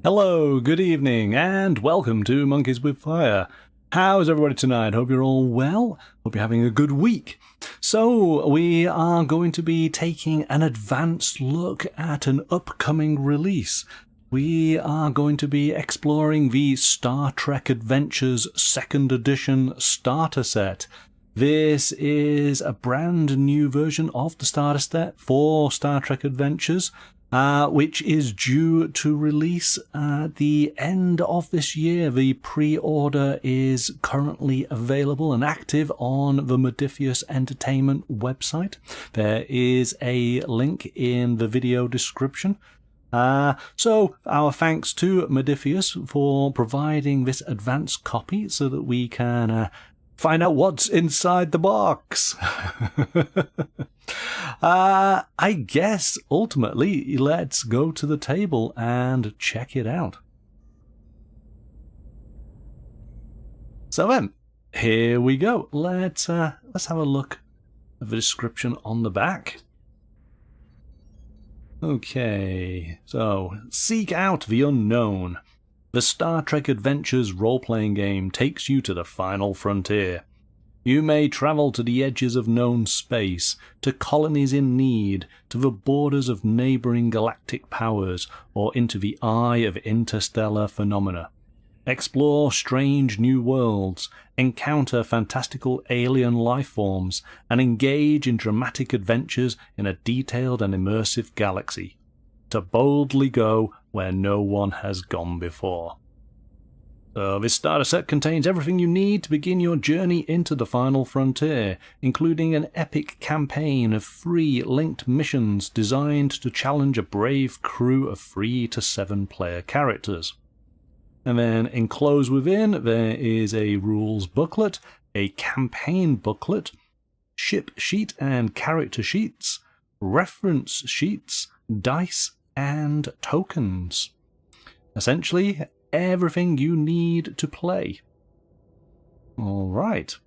Hello, good evening, and welcome to Monkeys with Fire. How's everybody tonight? Hope you're all well. Hope you're having a good week. So, we are going to be taking an advanced look at an upcoming release. We are going to be exploring the Star Trek Adventures 2nd Edition starter set. This is a brand new version of the starter set for Star Trek Adventures, which is due to release at the end of this year. The pre-order is currently available and active on the Modiphius Entertainment website. There is a link in the video description. So our thanks to Modiphius for providing this advanced copy so that we can find out what's inside the box. I guess, ultimately, let's go to the table and check it out. So then, here we go. Let's have a look at the description on the back. Okay, so, seek out the unknown. The Star Trek Adventures role-playing game takes you to the final frontier. You may travel to the edges of known space, to colonies in need, to the borders of neighbouring galactic powers, or into the eye of interstellar phenomena. Explore strange new worlds, encounter fantastical alien life forms, and engage in dramatic adventures in a detailed and immersive galaxy. To boldly go where no one has gone before. So this starter set contains everything you need to begin your journey into the final frontier, including an epic campaign of 3 linked missions designed to challenge a brave crew of 3 to 7 player characters. And then enclosed within there is a rules booklet, a campaign booklet, ship sheet and character sheets, reference sheets, dice, and tokens. Essentially, everything you need to play. Alright.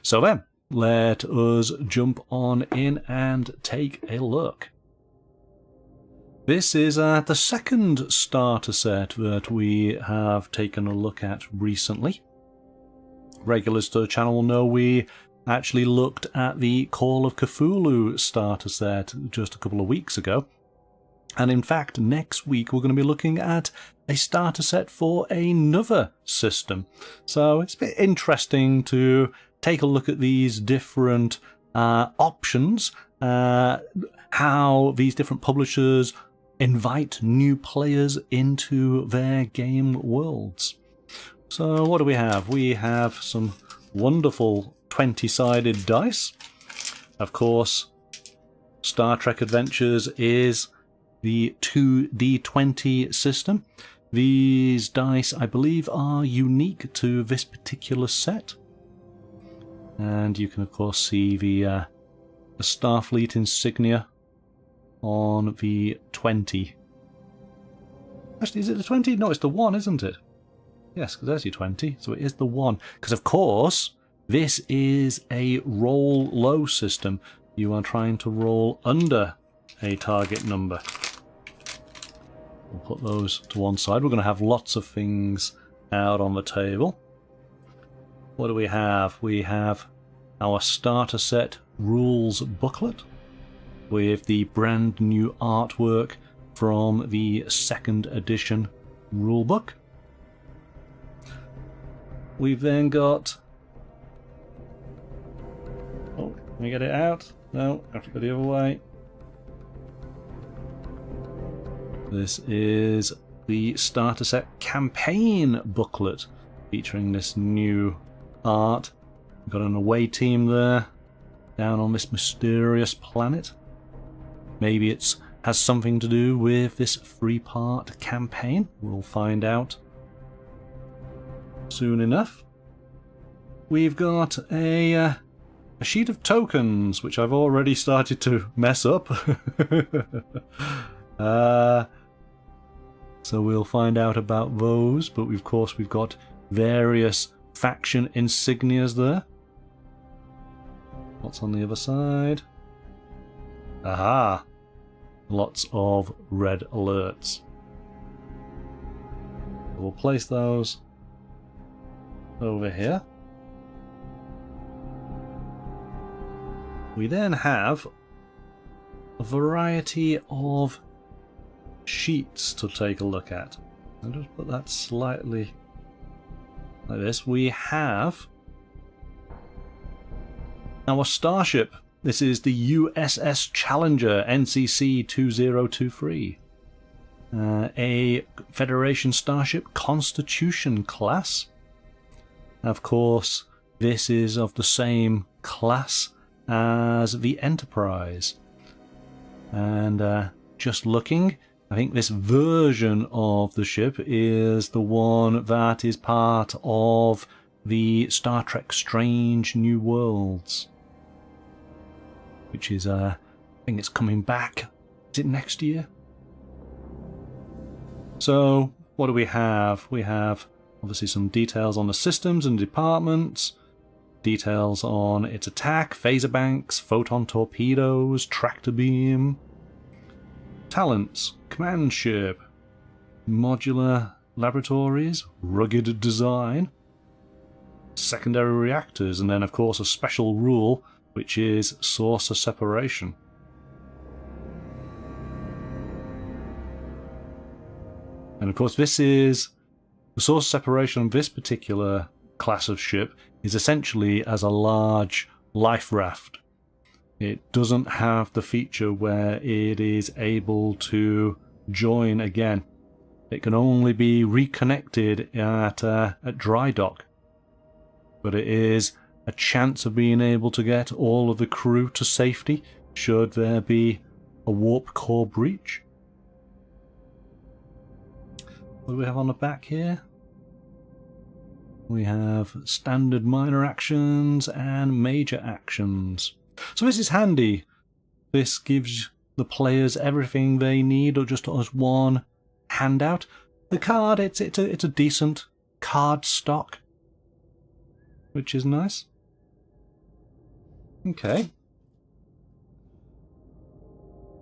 So then, let us jump on in and take a look. This is the second starter set that we have taken a look at recently. Regulars to the channel will know we actually looked at the Call of Cthulhu starter set just a couple of weeks ago. And in fact, next week we're going to be looking at a starter set for another system. So it's a bit interesting to take a look at these different options, how these different publishers invite new players into their game worlds. So what do we have? We have some wonderful 20-sided dice. Of course, Star Trek Adventures is the 2d20 system. These dice, I believe, are unique to this particular set. And you can, of course, see the Starfleet insignia on the 20. Actually, is it the 20? No, it's the 1, isn't it? Yes, because there's your 20, so it is the 1. Because, of course, this is a roll low system. You are trying to roll under a target number. We'll put those to one side. We're going to have lots of things out on the table. What do we have? We have our starter set rules booklet with the brand new artwork from the 2nd edition rulebook. We've then got... Oh, can we get it out? No, I have to go the other way. This is the starter set campaign booklet featuring this new art. We've got an away team there, down on this mysterious planet. Maybe it has something to do with this 3-part campaign. We'll find out soon enough. We've got a sheet of tokens, which I've already started to mess up. So we'll find out about those, but of course we've got various faction insignias there. What's on the other side? Aha! Lots of red alerts. we'll place those over here. We then have a variety of sheets to take a look at. I'll just put that slightly like this. We have our starship. This is the U.S.S. Challenger NCC 2023. A Federation starship, Constitution-class. Of course, this is of the same class as the Enterprise. And just looking, I think this version of the ship is the one that is part of the Star Trek Strange New Worlds, which is, I think it's coming back. Is it next year? So, what do we have? We have obviously some details on the systems and departments, details on its attack, phaser banks, photon torpedoes, tractor beam, talents, command ship, modular laboratories, rugged design, secondary reactors, and then of course a special rule which is saucer separation. And of course this is the saucer separation of this particular class of ship is essentially as a large life raft. It doesn't have the feature where it is able to join again. It can only be reconnected at dry dock. But it is a chance of being able to get all of the crew to safety should there be a warp core breach. What do we have on the back here? We have standard minor actions and major actions. So this is handy. This gives the players everything they need, or just as one handout. The card, it's a decent card stock, which is nice. Okay.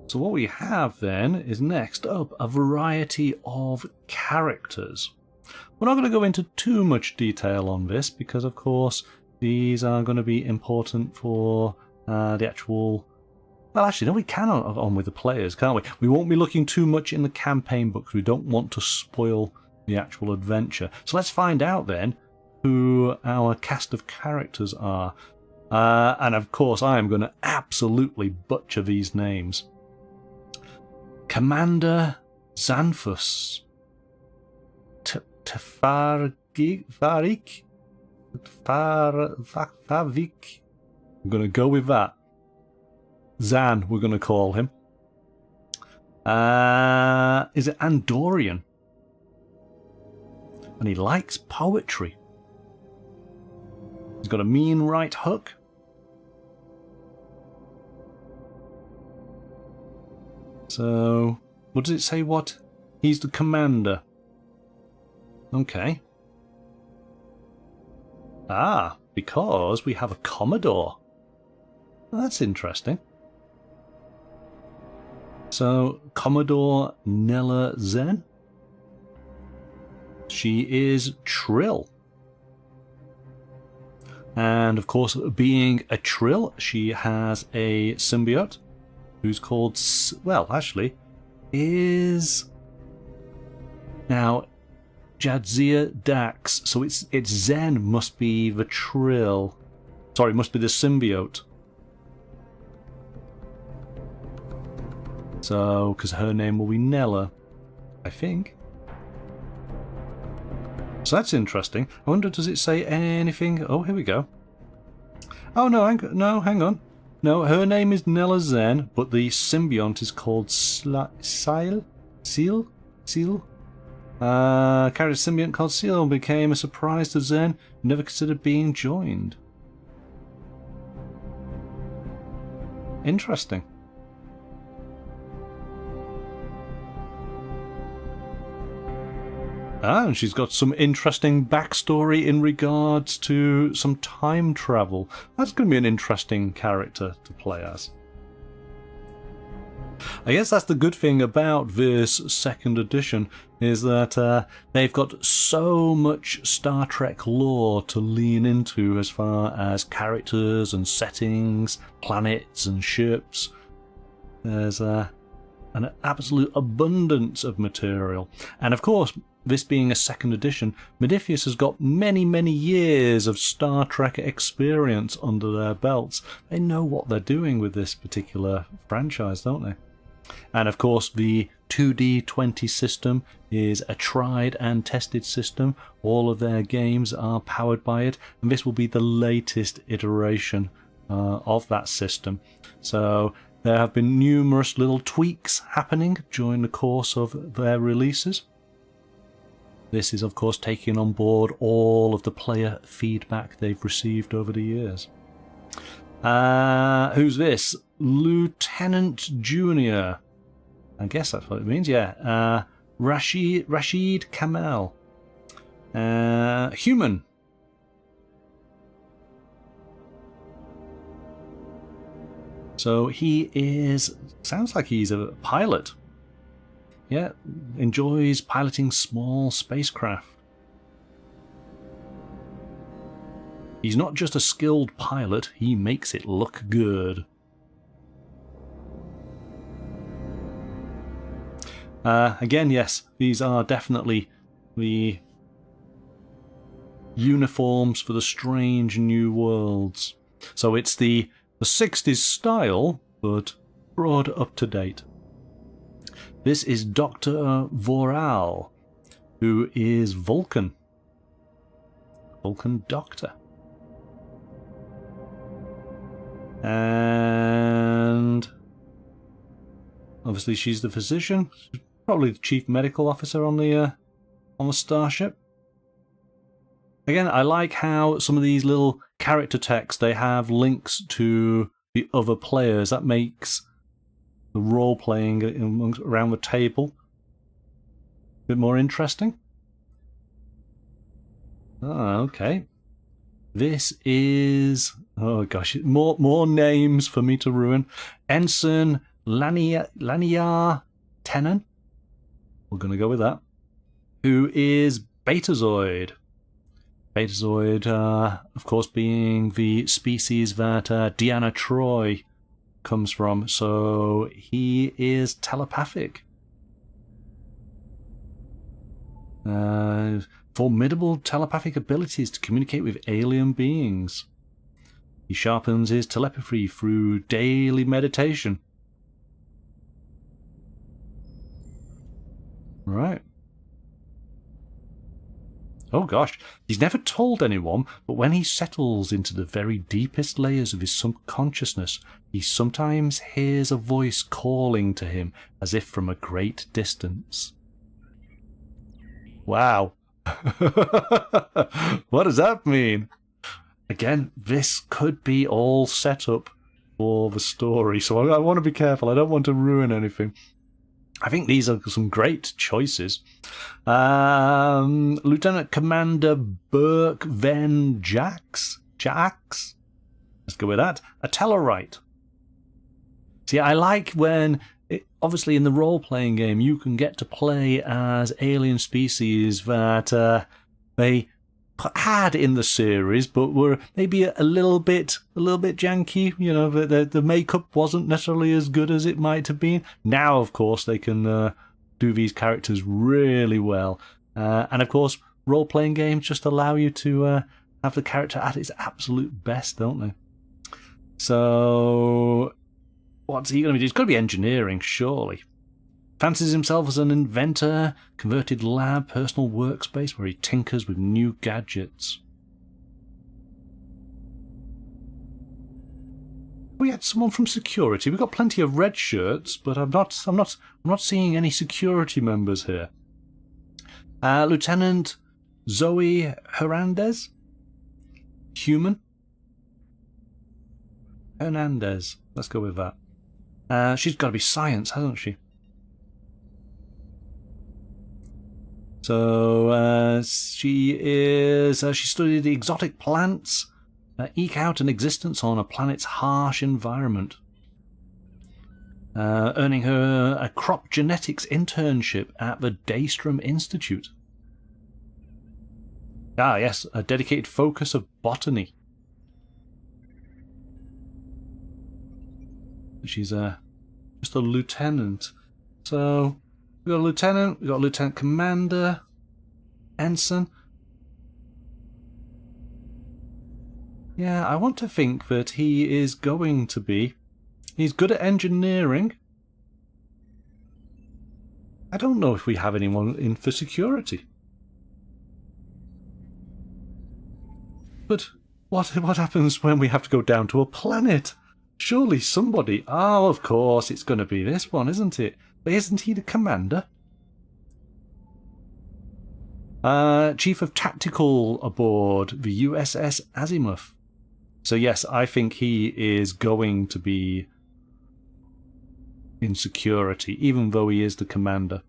So what we have then is next up a variety of characters. We're not going to go into too much detail on this because of course these are going to be important for the actual... Well actually no, we can on with the players, can't we? We won't be looking too much in the campaign books. We don't want to spoil the actual adventure. So let's find out then who our cast of characters are. And of course I am going to absolutely butcher these names. Commander Xanthus, Tfarik, I'm going to go with that. Zan, we're going to call him. Is it Andorian? And he likes poetry. He's got a mean right hook. So, what does it say? What? He's the commander. Okay. Ah, because we have a Commodore. Well, that's interesting. So, Commodore Nella Zen. She is Trill. And of course, being a Trill, she has a symbiote who's called, well, actually, is now Jadzia Dax. So it's Zen must be the Trill. Sorry, must be the symbiote. So, because her name will be Nella, I think. So that's interesting. I wonder, does it say anything? Oh, here we go. Oh no, hang on. No, her name is Nella Zen, but the symbiont is called Seal. Carried a symbiont called Seal and became a surprise to Zen, who never considered being joined. Interesting. And she's got some interesting backstory in regards to some time travel. That's going to be an interesting character to play as. I guess that's the good thing about this second edition, is that they've got so much Star Trek lore to lean into as far as characters and settings, planets and ships. There's an absolute abundance of material. And of course, this being a second edition, Modiphius has got many, many years of Star Trek experience under their belts. They know what they're doing with this particular franchise, don't they? And of course, the 2D20 system is a tried and tested system. All of their games are powered by it, and this will be the latest iteration of that system. So there have been numerous little tweaks happening during the course of their releases. This is, of course, taking on board all of the player feedback they've received over the years. Who's this? Lieutenant Junior. I guess that's what it means, yeah. Rashid Kamel. Human. So he is, sounds like he's a pilot. Yeah, enjoys piloting small spacecraft. He's not just a skilled pilot, he makes it look good. Again, yes, these are definitely the uniforms for the strange new worlds. So it's the 60s style, but brought up to date. This is Dr. Voral, who is Vulcan. Vulcan Doctor. And obviously she's the physician, probably the chief medical officer on the starship. Again, I like how some of these little character texts, they have links to the other players. That makes the role-playing around the table a bit more interesting. Ah, okay. This is... oh gosh, more names for me to ruin. Ensign Lanier Tenon. We're going to go with that. Who is Betazoid. Betazoid, of course, being the species that Deanna Troi comes from. So he is telepathic. Formidable telepathic abilities to communicate with alien beings. He sharpens his telepathy through daily meditation. Right. Oh gosh, he's never told anyone, but when he settles into the very deepest layers of his subconsciousness, he sometimes hears a voice calling to him as if from a great distance. Wow. What does that mean? Again, this could be all set up for the story, so I want to be careful. I don't want to ruin anything. I think these are some great choices. Lieutenant Commander Burke Van Jacks? Let's go with that. A Tellarite. See, I like when... obviously, in the role-playing game, you can get to play as alien species that they had in the series, but were maybe a little bit janky. You know, the makeup wasn't necessarily as good as it might have been. Now, of course, they can do these characters really well, and of course, role-playing games just allow you to have the character at its absolute best, don't they? So, what's he going to be doing? It's got to be engineering, surely. Fancies himself as an inventor, converted lab, personal workspace where he tinkers with new gadgets. We had someone from security. We've got plenty of red shirts, but I'm not seeing any security members here. Lieutenant Zoe Hernandez, human. Hernandez. Let's go with that. She's got to be science, hasn't she? So she studied the exotic plants that eke out an existence on a planet's harsh environment. earning her a crop genetics internship at the Daystrom Institute. Ah, yes, a dedicated focus of botany. She's just a lieutenant. So, we've got a lieutenant, we've got a lieutenant commander, ensign. Yeah, I want to think that he is going to be... He's good at engineering. I don't know if we have anyone in for security. But what happens when we have to go down to a planet? Surely somebody... Oh, of course, it's going to be this one, isn't it? But isn't he the commander? Chief of Tactical aboard the U.S.S. Azimuth. So yes, I think he is going to be in security, even though he is the commander.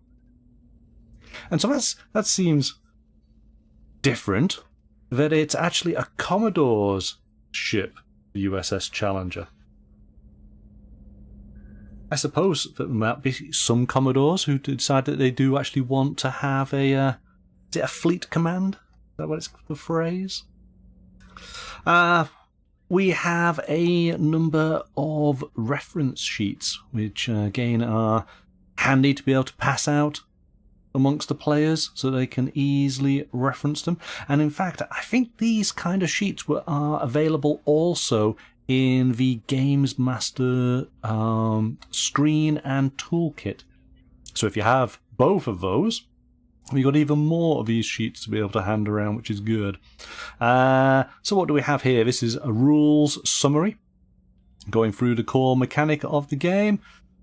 And so that seems different, that it's actually a Commodore's ship, the USS Challenger. I suppose that there might be some Commodores who decide that they do actually want to have a... is it a fleet command? Is that what it's the phrase? We have a number of reference sheets, which again are handy to be able to pass out amongst the players so they can easily reference them. And in fact, I think these kind of sheets are available also in the Games Master screen and toolkit. So if you have both of those, we've got even more of these sheets to be able to hand around, which is good. So what do we have here? This is a rules summary, going through the core mechanic of the game.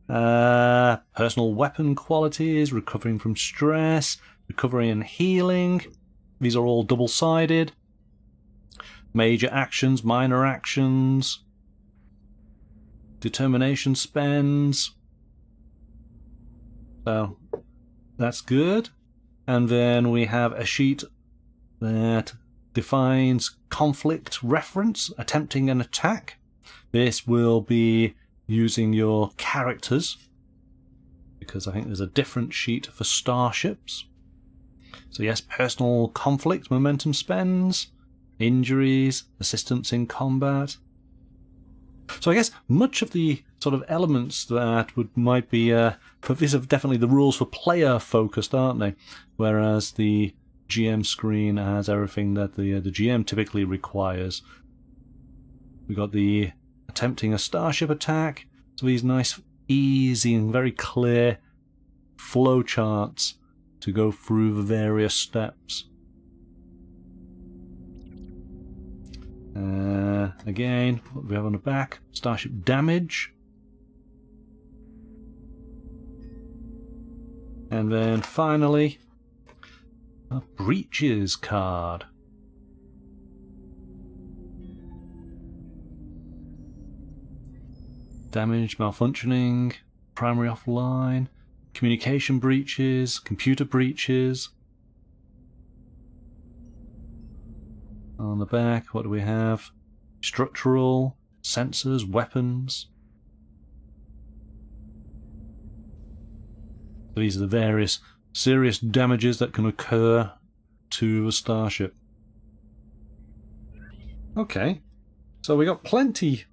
Personal weapon qualities, recovering from stress, recovery and healing. These are all double-sided. Major actions, minor actions. Determination spends. So that's good. And then we have a sheet that defines conflict reference, attempting an attack. This will be using your characters, because I think there's a different sheet for starships. So yes, personal conflict, momentum spends, injuries, assistance in combat. So I guess much of the sort of elements that might be... these are definitely the rules for player focused, aren't they? Whereas the GM screen has everything that the GM typically requires. We've got the attempting a starship attack. So these nice, easy and very clear flow charts to go through the various steps. Again, what do we have on the back? Starship damage. And then finally, a breaches card. Damage, malfunctioning, primary offline, communication breaches, computer breaches. On the back, what do we have? Structural, sensors, weapons. So these are the various serious damages that can occur to a starship. Okay, so we got plenty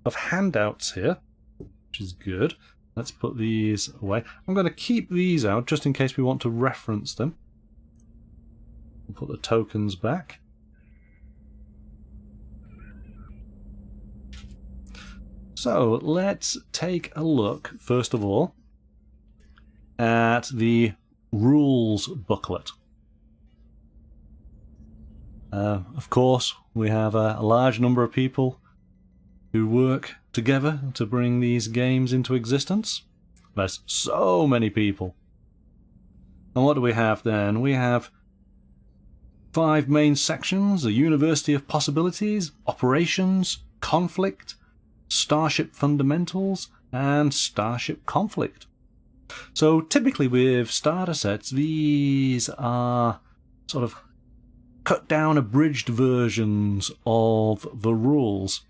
of handouts here, which is good. Let's put these away. I'm going to keep these out just in case we want to reference them. We'll put the tokens back. So let's take a look, first of all, at the rules booklet. Of course, we have a large number of people who work together to bring these games into existence. There's so many people. And what do we have then? We have 5 main sections: a University of Possibilities, Operations, Conflict, Starship Fundamentals, and Starship Conflict. So typically with starter sets, these are sort of cut down, abridged versions of the rules.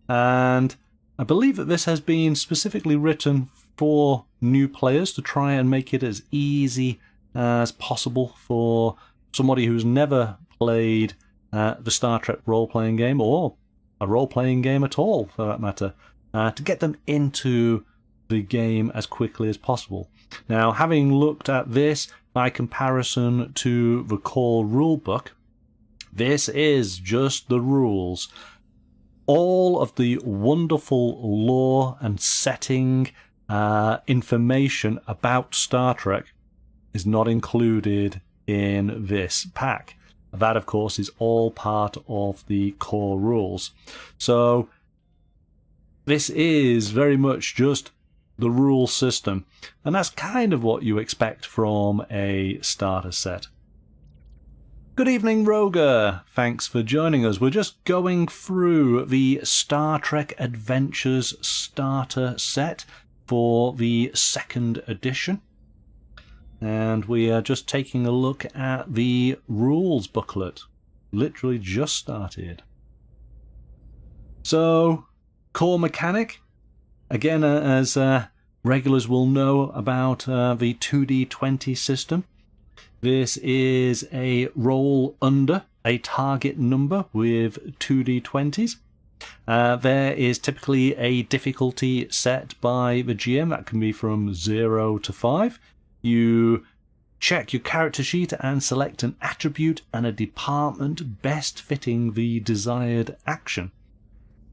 And I believe that this has been specifically written for new players to try and make it as easy as possible for somebody who's never played the Star Trek role-playing game, or a role-playing game at all for that matter, to get them into the game as quickly as possible. Now, having looked at this by comparison to the core rulebook, this is just the rules. All of the wonderful lore and setting information about Star Trek is not included in this pack. That, of course, is all part of the core rules. So this is very much just the rule system, and that's kind of what you expect from a starter set. Good evening, Roger. Thanks for joining us. We're just going through the Star Trek Adventures starter set for the 2nd edition. And we are just taking a look at the rules booklet. Literally just started. So, core mechanic. Again, as regulars will know about the 2d20 system, this is a roll under a target number with 2d20s. There is typically a difficulty set by the GM. That can be from 0 to 5. You check your character sheet and select an attribute and a department best fitting the desired action.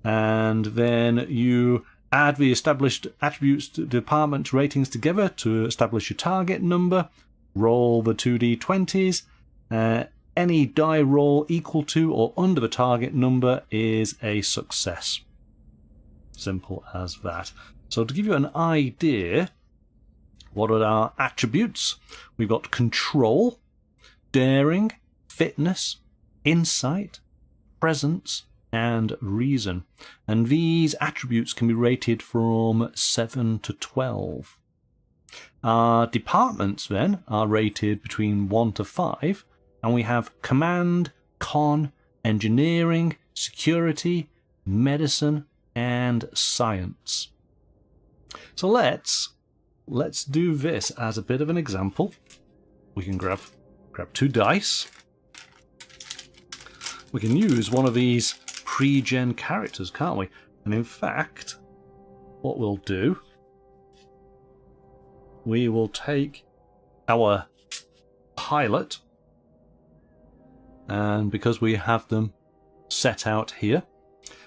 And then you add the established attributes to department ratings together to establish your target number. Roll the 2d20s. Any die roll equal to or under the target number is a success. Simple as that. So to give you an idea, what are our attributes? We've got control, daring, fitness, insight, presence, and reason. And these attributes can be rated from 7 to 12. Our departments then are rated between 1 to 5, and we have command, con, engineering, security, medicine, and science. So let's do this as a bit of an example. We can grab 2 dice. We can use one of these pre-gen characters, can't we? And in fact, what we'll do, we will take our pilot, and because we have them set out here,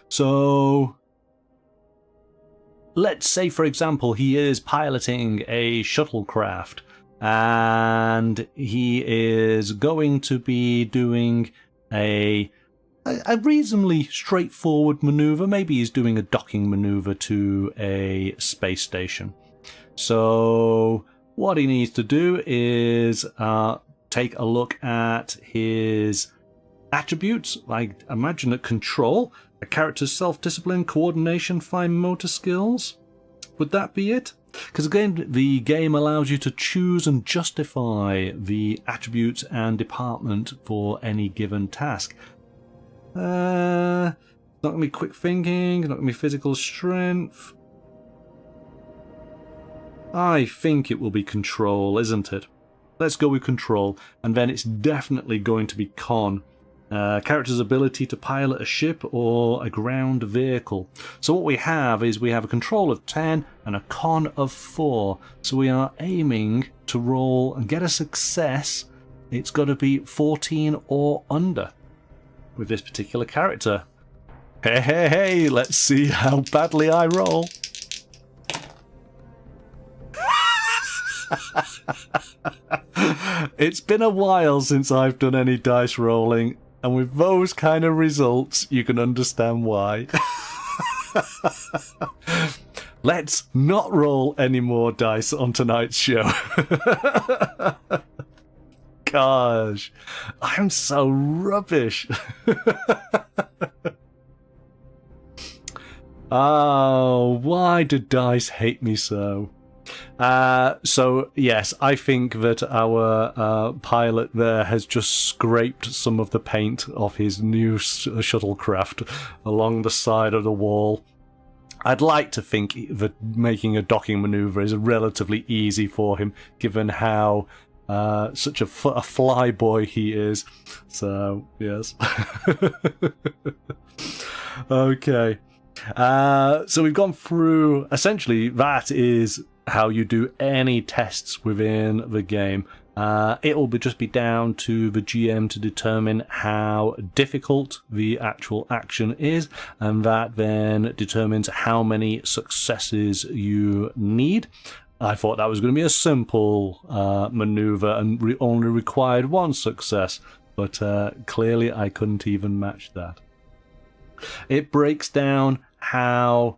so let's say, for example, he is piloting a shuttlecraft and he is going to be doing a reasonably straightforward maneuver. Maybe he's doing a docking maneuver to a space station. So what he needs to do is take a look at his attributes. I imagine at control, a character's self-discipline, coordination, fine motor skills. Would that be it? Because again, the game allows you to choose and justify the attributes and department for any given task. Not going to be quick thinking, not going to be physical strength. I think it will be control, isn't it? Let's go with control, and then it's definitely going to be con. Character's ability to pilot a ship or a ground vehicle. So what we have is we have a control of 10 and a con of 4. So we are aiming to roll and get a success. It's got to be 14 or under with this particular character. Hey, let's see how badly I roll. It's been a while since I've done any dice rolling, and with those kind of results, you can understand why. Let's not roll any more dice on tonight's show. Gosh, I'm so rubbish. Oh, why do dice hate me so? So yes, I think that our pilot there has just scraped some of the paint off his new shuttlecraft along the side of the wall. I'd like to think that making a docking maneuver is relatively easy for him, given how such a flyboy he is. So, yes. Okay. So we've gone through, essentially, that is how you do any tests within the game. It will just be down to the GM to determine how difficult the actual action is, and that then determines how many successes you need. I thought that was going to be a simple maneuver and only required one success, but clearly I couldn't even match that. It breaks down how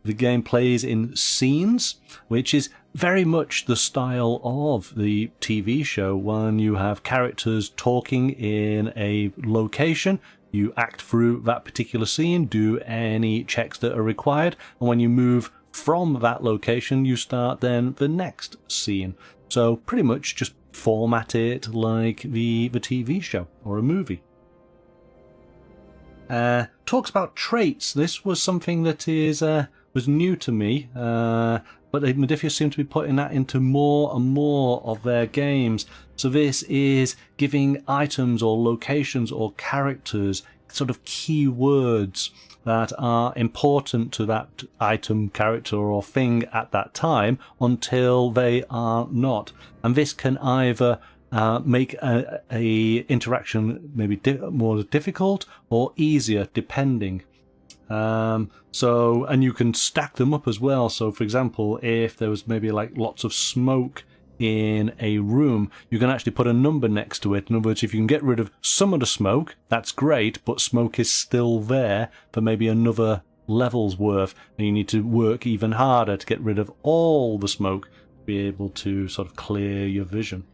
the game plays in scenes, which is very much the style of the TV show. When you have characters talking in a location, you act through that particular scene, do any checks that are required, and when you move from that location, you start then the next scene. So pretty much just format it like the TV show or a movie. Talks about traits. This was something that was new to me, but Modiphius seem to be putting that into more and more of their games. So this is giving items or locations or characters sort of keywords that are important to that item, character or thing at that time until they are not. And this can either make a interaction maybe more difficult or easier, depending. And you can stack them up as well. So for example, if there was maybe like lots of smoke in a room, you can actually put a number next to it. In other words, if you can get rid of some of the smoke, that's great, but smoke is still there for maybe another level's worth, and you need to work even harder to get rid of all the smoke to be able to sort of clear your vision.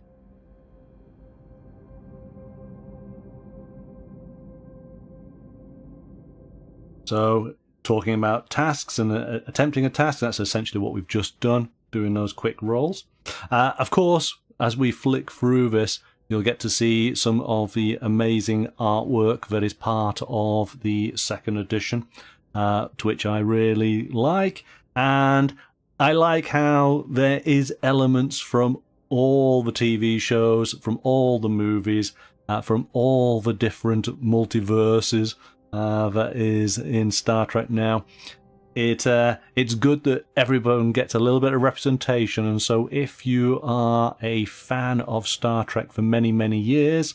So, talking about tasks and attempting a task, that's essentially what we've just done, doing those quick rolls. Of course, as we flick through this, you'll get to see some of the amazing artwork that is part of the second edition, to which I really like. And I like how there is elements from all the TV shows, from all the movies, from all the different multiverses that is in Star Trek now. It's good that everyone gets a little bit of representation, and so if you are a fan of Star Trek for many, many years,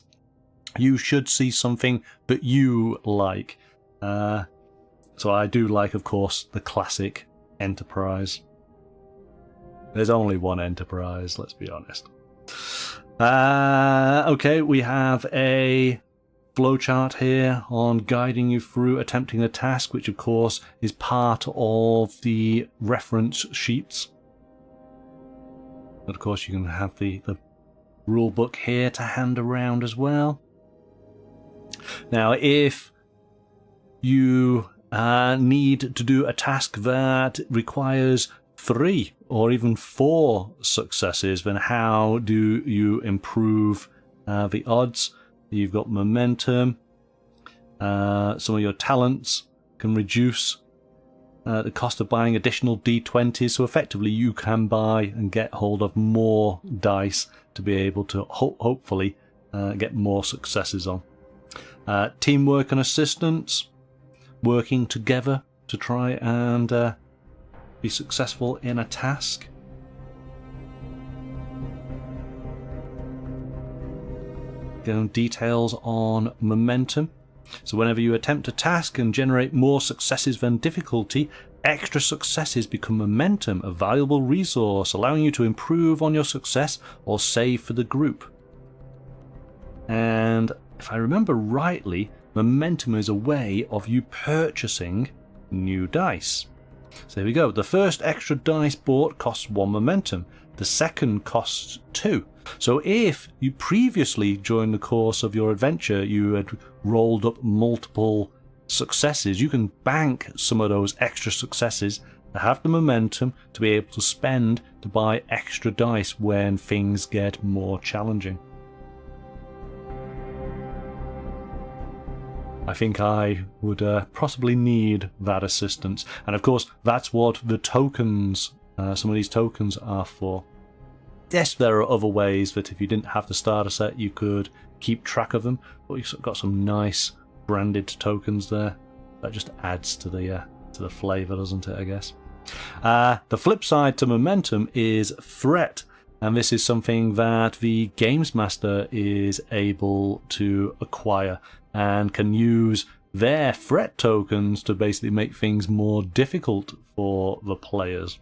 you should see something that you like. So I do like, of course, the classic Enterprise. There's only one Enterprise, let's be honest. Okay, we have a flowchart here on guiding you through attempting a task, which of course is part of the reference sheets. But of course you can have the rule book here to hand around as well. Now if you need to do a task that requires 3 or even 4 successes, then how do you improve the odds? You've got momentum. Some of your talents can reduce the cost of buying additional D20s, so effectively you can buy and get hold of more dice to be able to hopefully get more successes on. Teamwork and assistance, working together to try and be successful in a task. Details on momentum. So whenever you attempt a task and generate more successes than difficulty, extra successes become momentum, a valuable resource, allowing you to improve on your success or save for the group. And if I remember rightly, momentum is a way of you purchasing new dice. So there we go. The first extra dice bought costs 1 momentum. The second costs 2. So if you previously, during the course of your adventure, you had rolled up multiple successes, you can bank some of those extra successes to have the momentum to be able to spend to buy extra dice when things get more challenging. I think I would possibly need that assistance. And of course, that's what the tokens, some of these tokens are for. Yes, there are other ways that if you didn't have the starter set, you could keep track of them, but you've got some nice branded tokens there. That just adds to the flavour, doesn't it, I guess? The flip side to momentum is threat, and this is something that the Games Master is able to acquire and can use their threat tokens to basically make things more difficult for the players.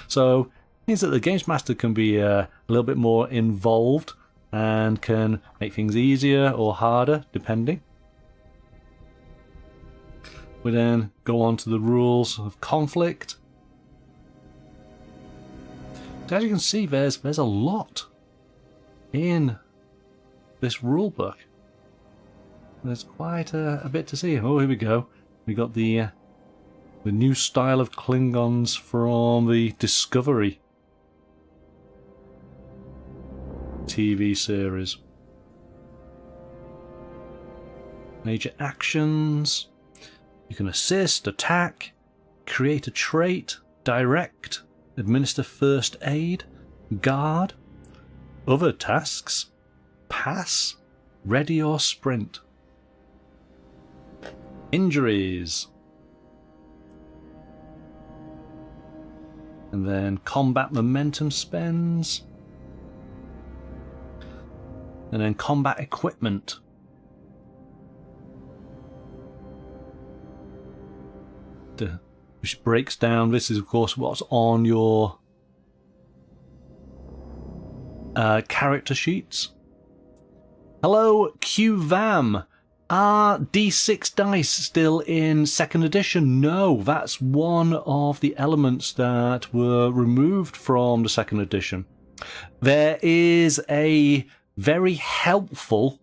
So it means that the Games Master can be a little bit more involved and can make things easier or harder, depending. We then go on to the rules of conflict. So as you can see, there's a lot in this rule book. There's quite a bit to see. Oh, here we go. We got the new style of Klingons from the Discovery TV series. Major actions. You can assist, attack, create a trait, direct, administer first aid, guard, other tasks, pass, ready or sprint. Injuries. And then combat momentum spends. And then combat equipment. Which breaks down, this is of course what's on your character sheets. Hello, QVAM. Are D6 dice still in 2nd edition? No, that's one of the elements that were removed from the 2nd edition. There is a very helpful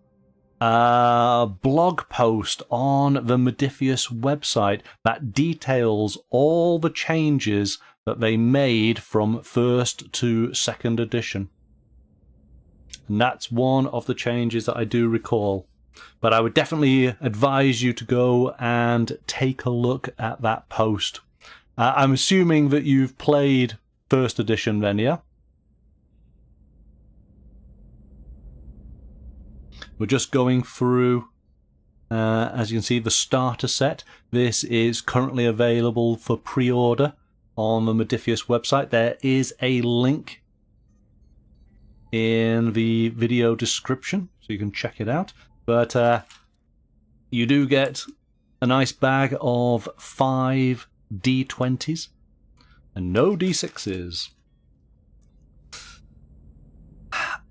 blog post on the Modiphius website that details all the changes that they made from 1st to 2nd edition. And that's one of the changes that I do recall. But I would definitely advise you to go and take a look at that post. I'm assuming that you've played 1st edition then, yeah? We're just going through, as you can see, the starter set. This is currently available for pre-order on the Modiphius website. There is a link in the video description, so you can check it out. But you do get a nice bag of 5 D20s and no D6s.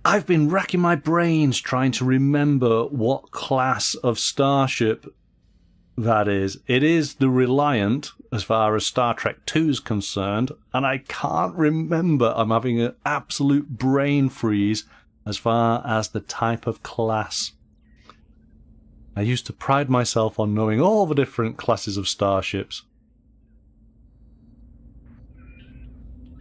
I've been racking my brains trying to remember what class of starship that is. It is the Reliant, as far as Star Trek II is concerned, and I can't remember. I'm having an absolute brain freeze as far as the type of class. I used to pride myself on knowing all the different classes of starships.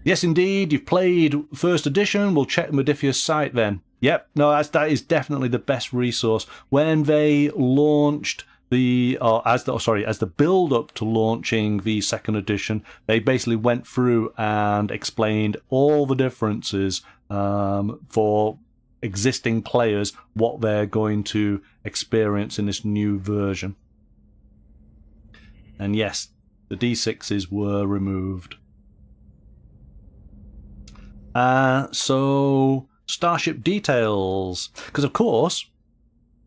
Yes, indeed, you've played 1st edition. We'll check the Modiphius site then. Yep, no, that is definitely the best resource. When they launched as the build-up to launching the 2nd edition, they basically went through and explained all the differences for existing players, what they're going to experience in this new version. And yes, the D6s were removed. So, starship details. Because, of course,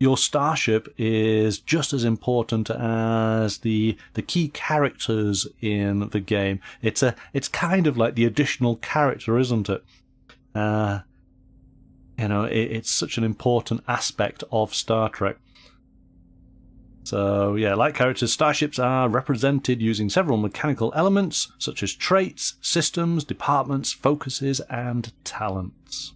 your starship is just as important as the key characters in the game. It's kind of like the additional character, isn't it? It's such an important aspect of Star Trek. So, yeah, like characters, starships are represented using several mechanical elements, such as traits, systems, departments, focuses, and talents.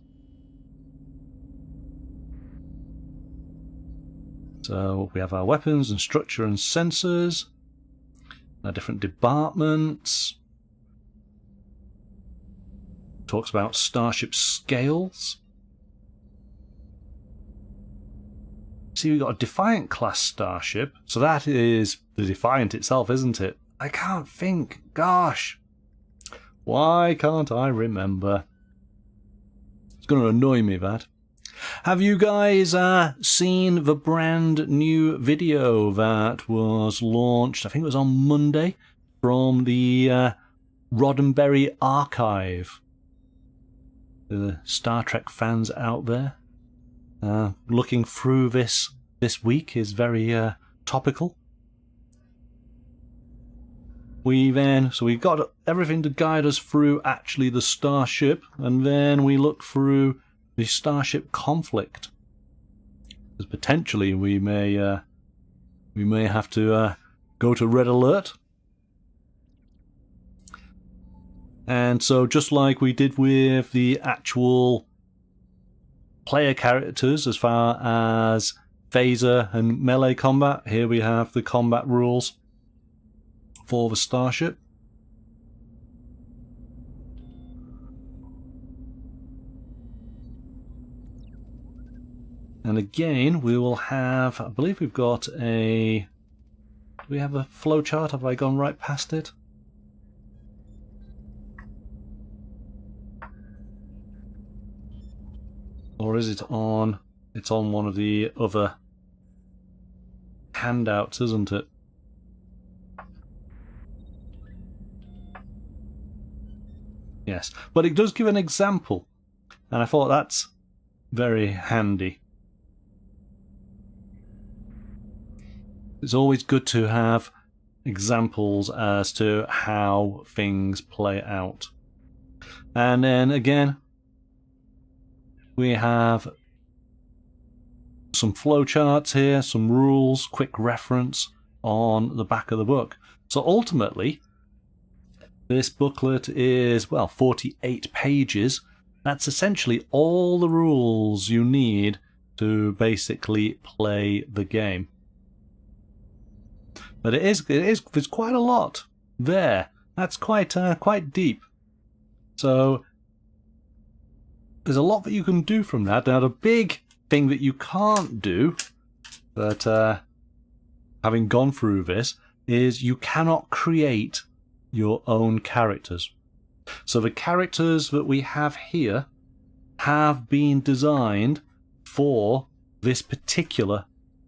So, we have our weapons and structure and sensors, our different departments. Talks about starship scales. see we've got a Defiant class starship. So that is the Defiant itself, isn't it? I can't think. Gosh. Why can't I remember? It's going to annoy me, that. Have you guys seen the brand new video that was launched, I think it was on Monday, from the Roddenberry archive? The Star Trek fans out there looking through this week is very topical. We've got everything to guide us through actually the starship, and then we look through the starship conflict. Because potentially we may have to go to red alert. And so just like we did with the actual player characters as far as phaser and melee combat, here we have the combat rules for the starship. And again, we will have, I believe we've got a, do we have a flowchart? Have I gone right past it? Or is it on, it's on one of the other handouts, isn't it? Yes, but it does give an example, and I thought that's very handy. It's always good to have examples as to how things play out. And then again, we have some flowcharts here, some rules, quick reference on the back of the book. So ultimately, this booklet is, well, 48 pages. That's essentially all the rules you need to basically play the game. But there's quite a lot there. That's quite deep. So there's a lot that you can do from that. Now the big thing that you can't do, that having gone through this, is you cannot create your own characters. So the characters that we have here have been designed for this particular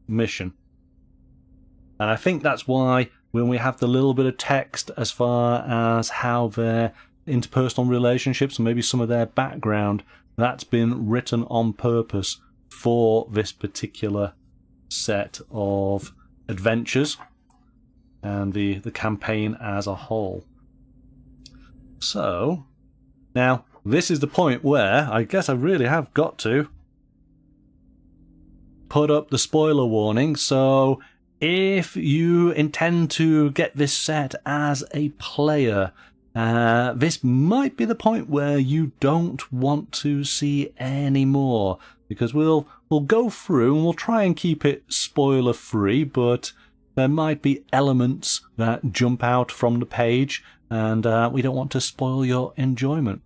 mission. And I think that's why when we have the little bit of text as far as how their interpersonal relationships and maybe some of their background, that's been written on purpose for this particular set of adventures and the campaign as a whole. So, now this is the point where I guess I really have got to put up the spoiler warning. So if you intend to get this set as a player, this might be the point where you don't want to see any more, because we'll go through and we'll try and keep it spoiler free, but there might be elements that jump out from the page, and we don't want to spoil your enjoyment.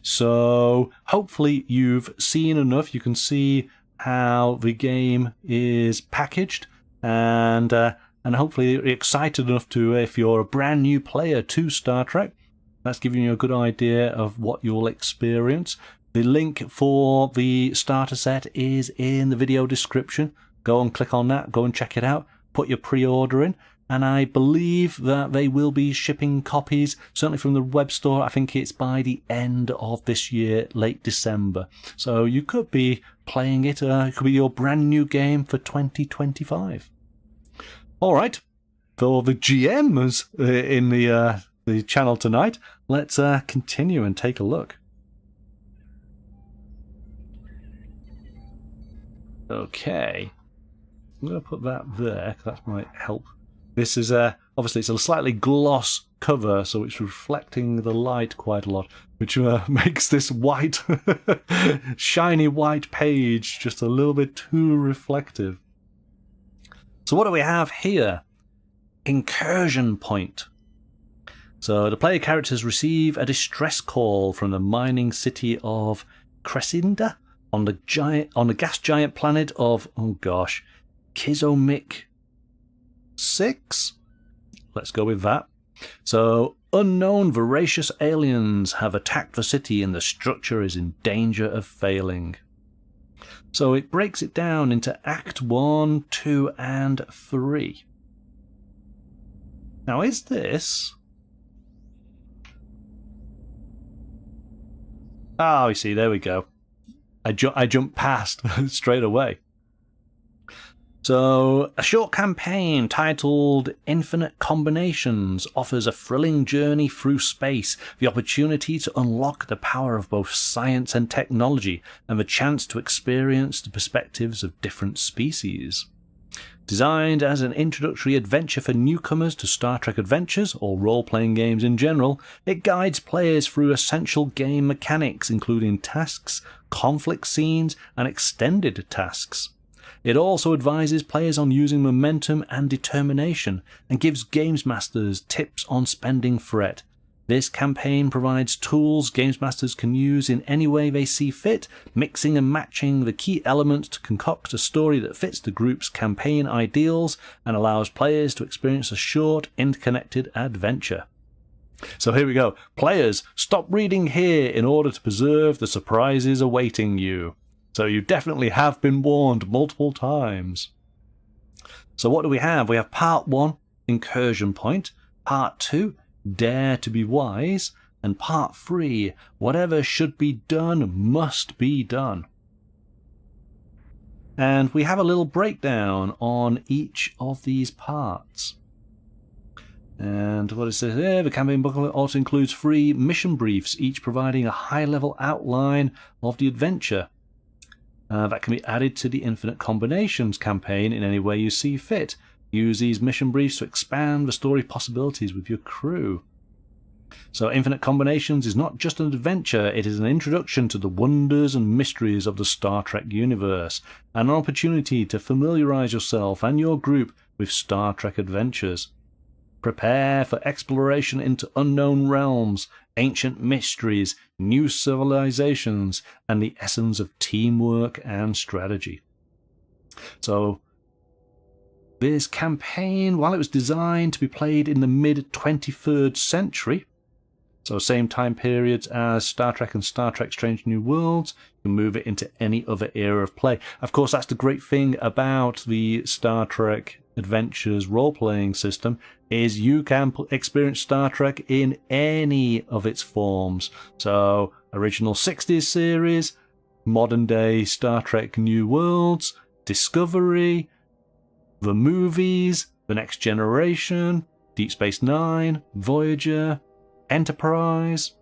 So hopefully you've seen enough. You can see how the game is packaged, and hopefully you're excited enough to, if you're a brand new player to Star Trek, that's giving you a good idea of what you'll experience. The link for the starter set is in the video description. Go and click on that, go and check it out, put your pre-order in, and I believe that they will be shipping copies, certainly from the web store. I think it's by the end of this year, late December. So you could be playing it, it could be your brand new game for 2025. Alright, for the GMs in the channel tonight, let's continue and take a look. Okay, I'm going to put that there, because that might help. This is obviously it's a slightly gloss cover, so it's reflecting the light quite a lot, which makes this white, shiny white page just a little bit too reflective. So what do we have here? Incursion point. So the player characters receive a distress call from the mining city of Crescinda on the gas giant planet of, oh gosh, Kizomic 6? Let's go with that. So, unknown voracious aliens have attacked the city and the structure is in danger of failing. So it breaks it down into Act 1, 2, and 3. Now, is this... Oh, you see, there we go. I jumped past straight away. So, a short campaign titled Infinite Combinations offers a thrilling journey through space, the opportunity to unlock the power of both science and technology, and the chance to experience the perspectives of different species. Designed as an introductory adventure for newcomers to Star Trek Adventures, or role-playing games in general, it guides players through essential game mechanics including tasks, conflict scenes, and extended tasks. It also advises players on using momentum and determination, and gives games masters tips on spending threat. This campaign provides tools games masters can use in any way they see fit, mixing and matching the key elements to concoct a story that fits the group's campaign ideals and allows players to experience a short, interconnected adventure. So here we go. Players, stop reading here in order to preserve the surprises awaiting you. So you definitely have been warned multiple times. So what do we have? We have Part 1, Incursion Point. Part 2, Dare to be Wise. And Part 3, Whatever should be done must be done. And we have a little breakdown on each of these parts. And what it says here, the campaign booklet also includes 3 mission briefs, each providing a high-level outline of the adventure. That can be added to the Infinite Combinations campaign in any way you see fit. Use these mission briefs to expand the story possibilities with your crew. So Infinite Combinations is not just an adventure, it is an introduction to the wonders and mysteries of the Star Trek universe, and an opportunity to familiarize yourself and your group with Star Trek adventures. Prepare for exploration into unknown realms, ancient mysteries, new civilizations, and the essence of teamwork and strategy. So, this campaign, while it was designed to be played in the mid-23rd century, so same time periods as Star Trek and Star Trek Strange New Worlds, you can move it into any other era of play. Of course, that's the great thing about the Star Trek Adventures role-playing system, is you can experience Star Trek in any of its forms. So, original 60s series, modern day Star Trek New Worlds, Discovery, the movies, The Next Generation, Deep Space Nine, Voyager, Enterprise.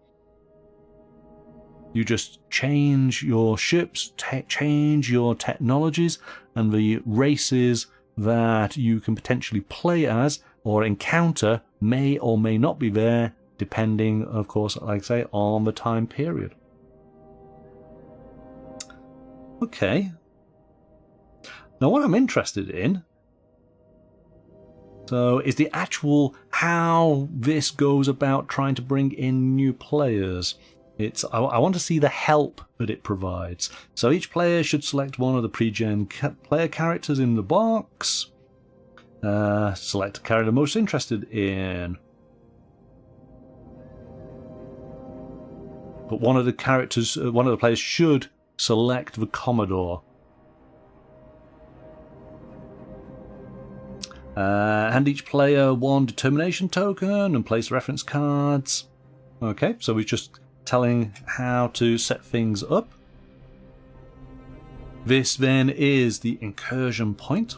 You just change your ships, change your technologies, and the races that you can potentially play as or encounter may or may not be there, depending, of course, like I say, on the time period. Okay. Now what I'm interested in is the actual how this goes about trying to bring in new players. I want to see the help that it provides. So each player should select one of the pre-gen player characters in the box. Select a character most interested in. But one of the players should select the Commodore. Hand each player 1 determination token and place reference cards. Okay, so we're just telling how to set things up. This then is the incursion point.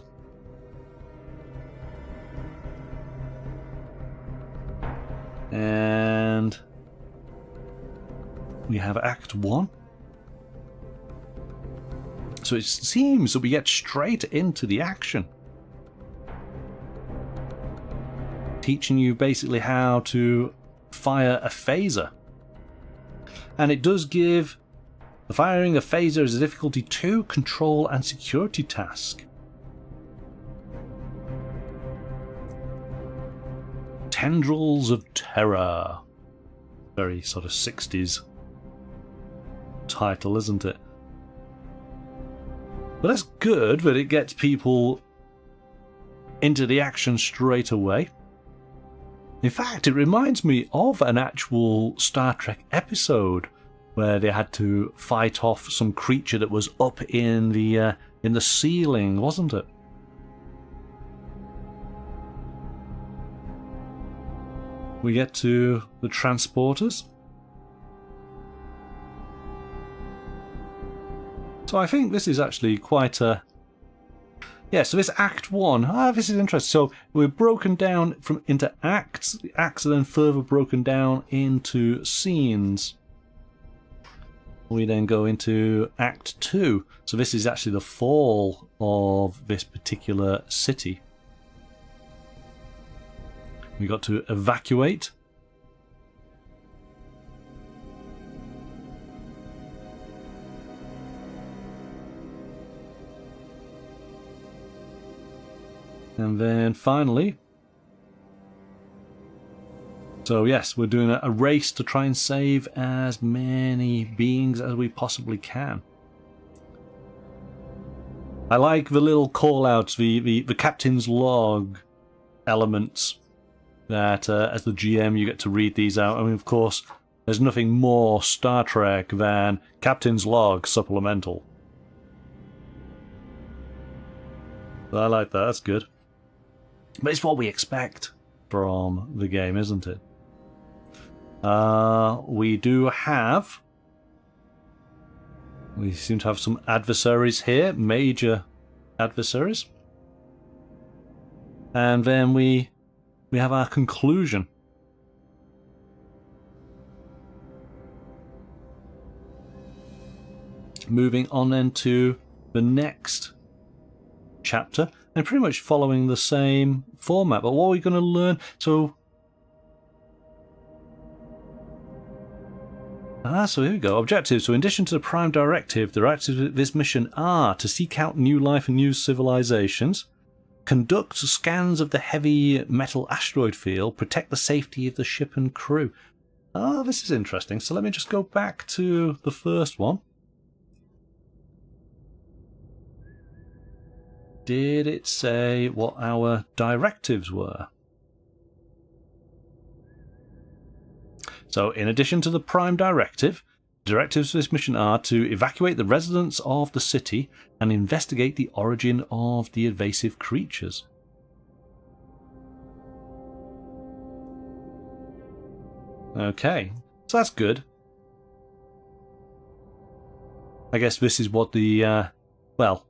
And we have Act 1. So it seems that we get straight into the action. Teaching you basically how to fire a phaser. And it does give the firing a phaser as a difficulty 2 control and security task. Tendrils of Terror. Very sort of 60s title, isn't it? But that's good that it gets people into the action straight away. In fact, it reminds me of an actual Star Trek episode where they had to fight off some creature that was up in the ceiling, wasn't it? We get to the transporters. So I think this is actually quite a... Yeah, so this Act 1, this is interesting. So we're broken down into acts. The acts are then further broken down into scenes. We then go into Act 2. So this is actually the fall of this particular city. We got to evacuate. And then finally, so yes, we're doing a race to try and save as many beings as we possibly can. I like the little call-outs, the captain's log elements that as the GM you get to read these out. I mean, of course, there's nothing more Star Trek than Captain's Log Supplemental. I like that, that's good. But it's what we expect from the game, isn't it? We do have... We seem to have some adversaries here, major adversaries. And then we have our conclusion. Moving on then to the next chapter, and pretty much following the same format. But what are we going to learn? So here we go. Objectives. So in addition to the Prime Directive, the directives of this mission are to seek out new life and new civilizations, conduct scans of the heavy metal asteroid field, protect the safety of the ship and crew. This is interesting. So let me just go back to the first one. Did it say what our directives were? So, in addition to the Prime Directive, the directives for this mission are to evacuate the residents of the city and investigate the origin of the invasive creatures. Okay, so that's good. I guess this is what the, well,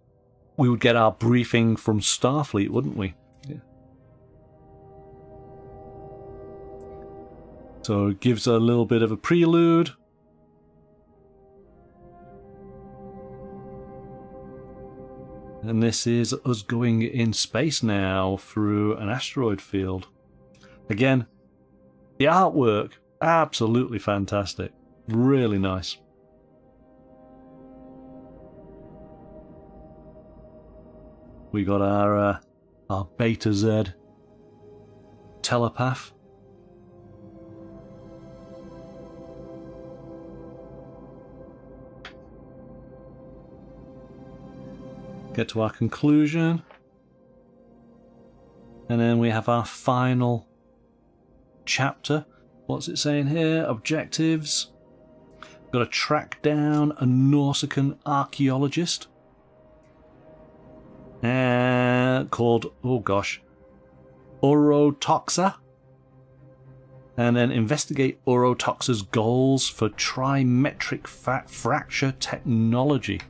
we would get our briefing from Starfleet, wouldn't we? Yeah. So it gives a little bit of a prelude. And this is us going in space now through an asteroid field. Again, the artwork, absolutely fantastic. Really nice. We got our Beta Z telepath. Get to our conclusion. And then we have our final chapter. What's it saying here? Objectives. Got to track down a Nausicaan archaeologist. Called, oh gosh, Orotoxa. And then investigate Orotoxa's goals for trimetric fracture technology.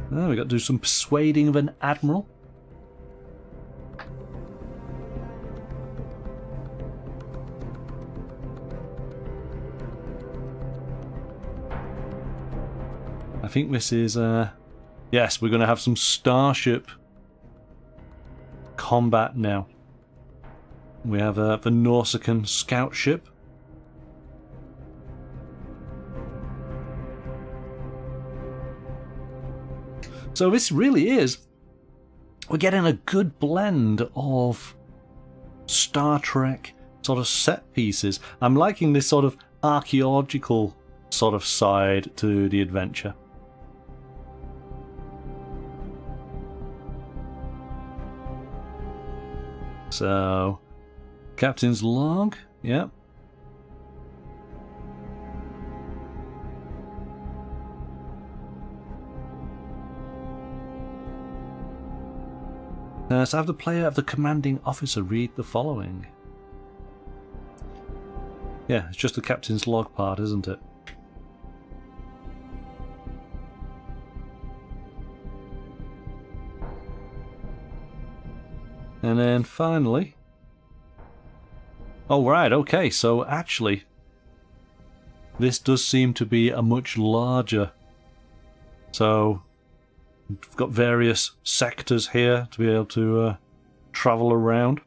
We got to do some persuading of an admiral. I think this is, yes, we're going to have some starship combat now. We have the Nausicaan scout ship. So this really is, we're getting a good blend of Star Trek sort of set pieces. I'm liking this sort of archaeological sort of side to the adventure. So, Captain's log, yeah. So have the player of the commanding officer read the following. Yeah, it's just the captain's log part, isn't it? And then finally... Oh, right, okay, so actually... this does seem to be a much larger... So... we've got various sectors here to be able to travel around.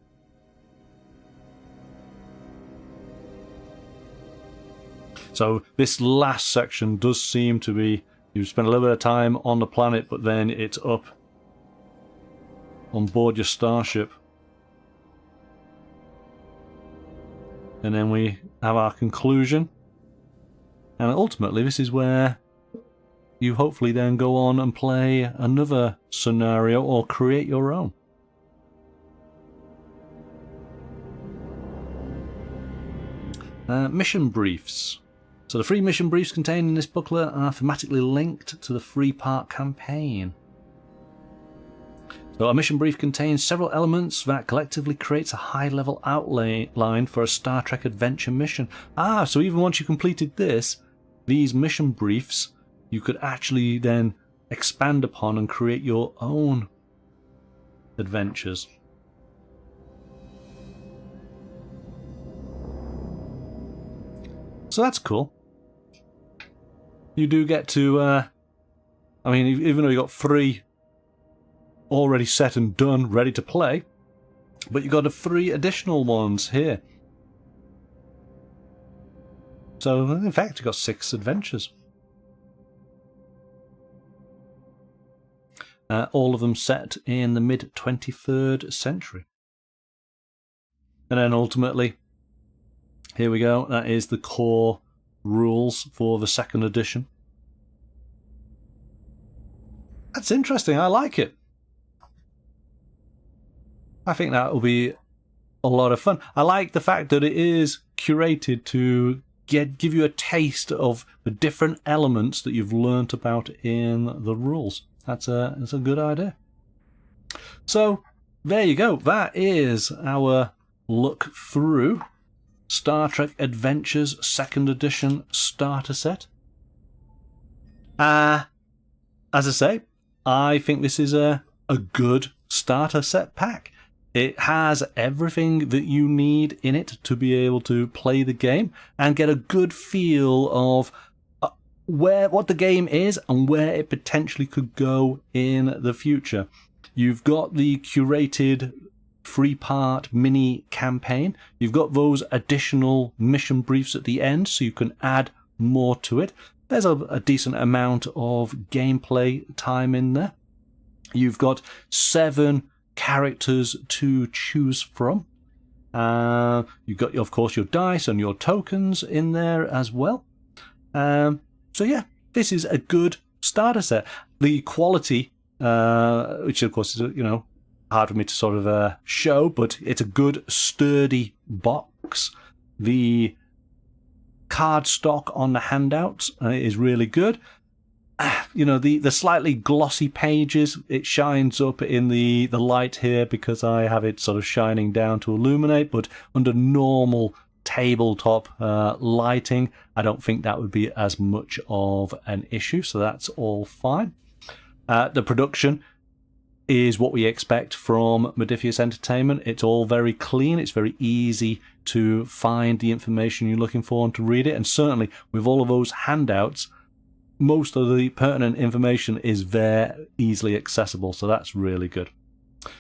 So this last section does seem to be... you spend a little bit of time on the planet, but then it's up on board your starship. And then we have our conclusion. And ultimately this is where you hopefully then go on and play another scenario or create your own. Mission briefs. So the free mission briefs contained in this booklet are thematically linked to the three-part campaign. So a mission brief contains several elements that collectively creates a high-level outline for a Star Trek adventure mission. Ah, so even once you completed this, these mission briefs you could actually then expand upon and create your own adventures. So that's cool. You do get to, I mean, even though you got 3 already set and done, ready to play, but you got the 3 additional ones here. So in fact, you got 6 adventures. All of them set in the mid-23rd century. And then ultimately, here we go, that is the core rules for the 2nd edition. That's interesting, I like it. I think that will be a lot of fun. I like the fact that it is curated to give you a taste of the different elements that you've learnt about in the rules. That's a good idea. So, there you go. That is our look through Star Trek Adventures 2nd Edition starter set. As I say, I think this is a good starter set pack. It has everything that you need in it to be able to play the game and get a good feel of what the game is and where it potentially could go in the future. You've got the curated 3-part mini campaign. You've got those additional mission briefs at the end, so you can add more to it. There's a decent amount of gameplay time in there. You've got 7 characters to choose from. You've got, of course, your dice and your tokens in there as well. So yeah, this is a good starter set. The quality, which of course is, hard for me to sort of show, but it's a good sturdy box. The card stock on the handouts is really good. The slightly glossy pages, it shines up in the light here because I have it sort of shining down to illuminate, but under normal tabletop lighting, I don't think that would be as much of an issue, so that's all fine. The production is what we expect from Modiphius Entertainment. It's all very clean, it's very easy to find the information you're looking for and to read it, and certainly with all of those handouts, most of the pertinent information is there, easily accessible, so that's really good.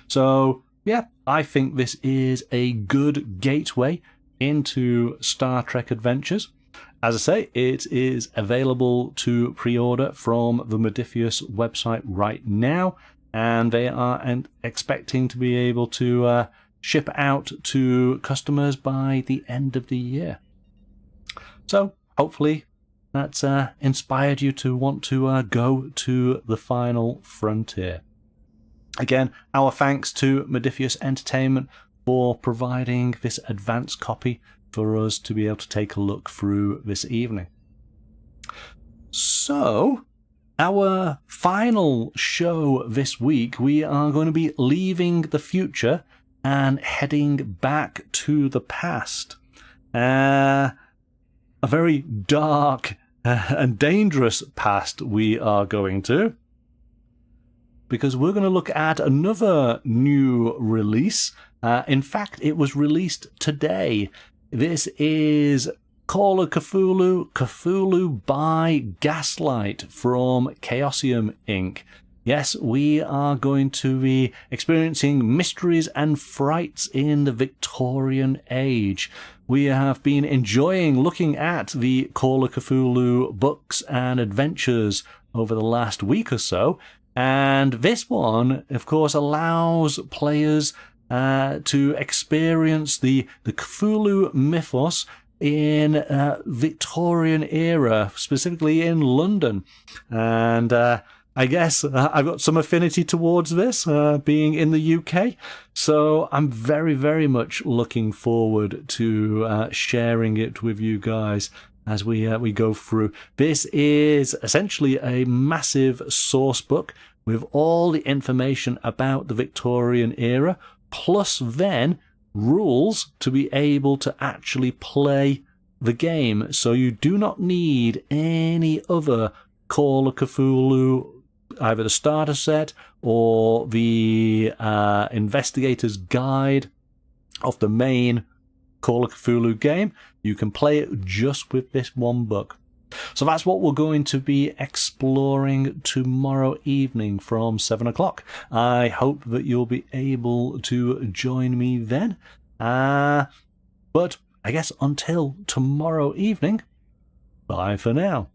So yeah, I think this is a good gateway into Star Trek Adventures. As I say, it is available to pre-order from the Modiphius website right now, and they are expecting to be able to ship out to customers by the end of the year. So hopefully that's inspired you to want to go to the final frontier. Again, our thanks to Modiphius Entertainment for providing this advanced copy for us to be able to take a look through this evening. So, our final show this week, we are going to be leaving the future and heading back to the past. A very dark and dangerous past we are going to, because we're going to look at another new release. In fact, it was released today. This is Call of Cthulhu, Cthulhu by Gaslight from Chaosium Inc. Yes, we are going to be experiencing mysteries and frights in the Victorian Age. We have been enjoying looking at the Call of Cthulhu books and adventures over the last week or so, and this one, of course, allows players to experience the Cthulhu mythos in Victorian era, specifically in London. And I guess I've got some affinity towards this, being in the UK. So I'm very, very much looking forward to sharing it with you guys as we go through. This is essentially a massive source book with all the information about the Victorian era, plus then rules to be able to actually play the game. So you do not need any other Call of Cthulhu, either the starter set or the investigator's guide of the main Call of Cthulhu game. You can play it just with this one book. So that's what we're going to be exploring tomorrow evening from 7 o'clock. I hope that you'll be able to join me then. But I guess until tomorrow evening, bye for now.